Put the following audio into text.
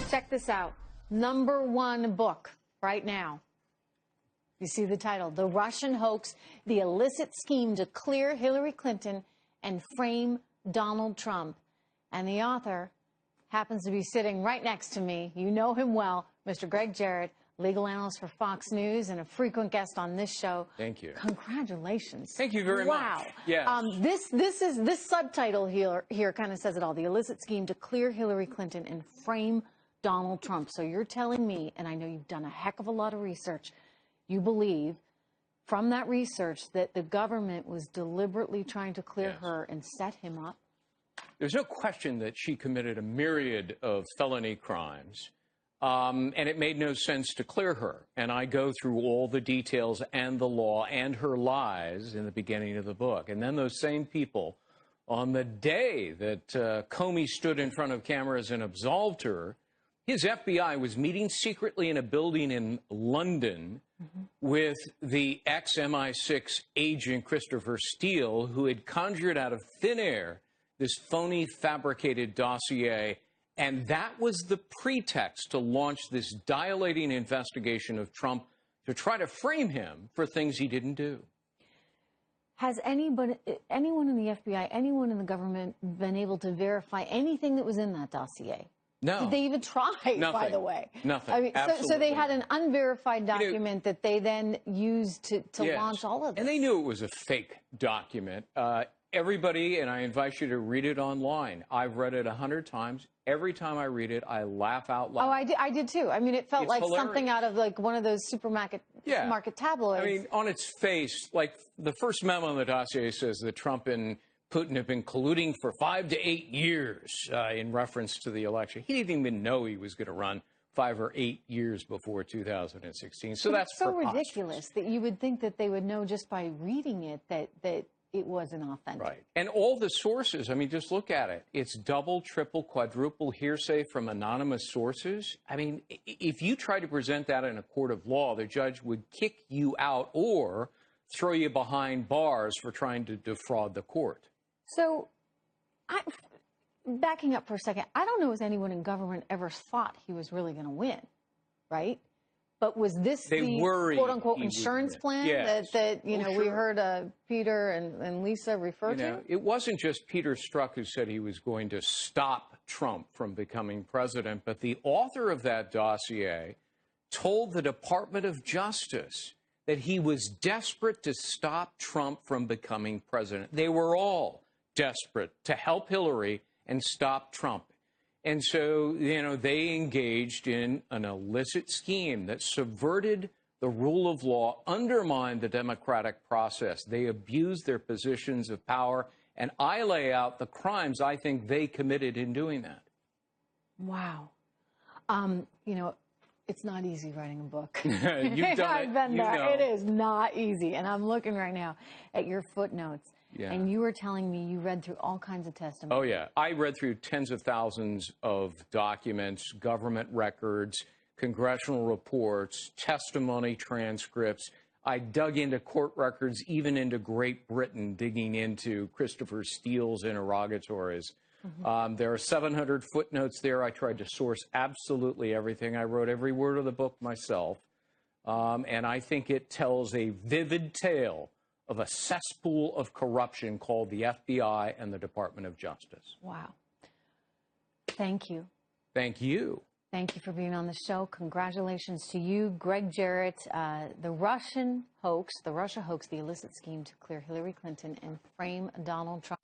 Check this out. #1 book right now. You see the title, The Russian Hoax, the Illicit Scheme to Clear Hillary Clinton and Frame Donald Trump. And the author happens to be sitting right next to me. You know him well, Mr. Greg Jarrett, legal analyst for Fox News and a frequent guest on this show. Thank you. Congratulations. Thank you very much. Wow. Yes. This subtitle here kind of says it all. The illicit scheme to clear Hillary Clinton and frame Donald Trump. So you're telling me, and I know you've done a heck of a lot of research, you believe from that research that the government was deliberately trying to clear her and set him up? There's no question that she committed a myriad of felony crimes, and it made no sense to clear her. And I go through all the details and the law and her lies in the beginning of the book. And then those same people, on the day that Comey stood in front of cameras and absolved her, his FBI was meeting secretly in a building in London with the ex-MI6 agent Christopher Steele, who had conjured out of thin air this phony fabricated dossier. And that was the pretext to launch this dilating investigation of Trump to try to frame him for things he didn't do. Has anyone in the FBI, anyone in the government been able to verify anything that was in that dossier? No. Did they even try, Nothing. by the way? Nothing. I mean, so they had an unverified You know, document that they then used to yes. launch all of this. And they knew it was a fake document. Everybody, and I invite you to read it online. I've read it 100 times. Every time I read it, I laugh out loud. Oh, I did too. I mean, it felt It's like hilarious. something out of like one of those supermarket tabloids. I mean, on its face, like the first memo in the dossier says that Trump and Putin have been colluding for 5 to 8 years in reference to the election. He didn't even know he was going to run 5 or 8 years before 2016. So that's so ridiculous that you would think that they would know just by reading it that it wasn't authentic. Right. And all the sources, I mean, just look at it. It's double, triple, quadruple hearsay from anonymous sources. I mean, if you try to present that in a court of law, the judge would kick you out or throw you behind bars for trying to defraud the court. So, backing up for a second, I don't know if anyone in government ever thought he was really going to win, right? But was this the quote-unquote insurance plan that you know, we heard Peter and Lisa refer to? It wasn't just Peter Strzok who said he was going to stop Trump from becoming president, but the author of that dossier told the Department of Justice that he was desperate to stop Trump from becoming president. They were all desperate to help Hillary and stop Trump. And so, you know, they engaged in an illicit scheme that subverted the rule of law, undermined the democratic process. They abused their positions of power. And I lay out the crimes I think they committed in doing that. Wow. You know, it's not easy writing a book. You've done I've been there. know. It is not easy. And I'm looking right now at your footnotes. Yeah. And you were telling me you read through all kinds of testimony. Oh, yeah. I read through tens of thousands of documents, government records, congressional reports, testimony transcripts. I dug into court records, even into Great Britain, digging into Christopher Steele's interrogatories. There are 700 footnotes there. I tried to source absolutely everything. I wrote every word of the book myself. And I think it tells a vivid tale of a cesspool of corruption called the FBI and the Department of Justice. Wow. Thank you. Thank you. Thank you for being on the show. Congratulations to you, Greg Jarrett. The Russia hoax, the illicit scheme to clear Hillary Clinton and frame Donald Trump.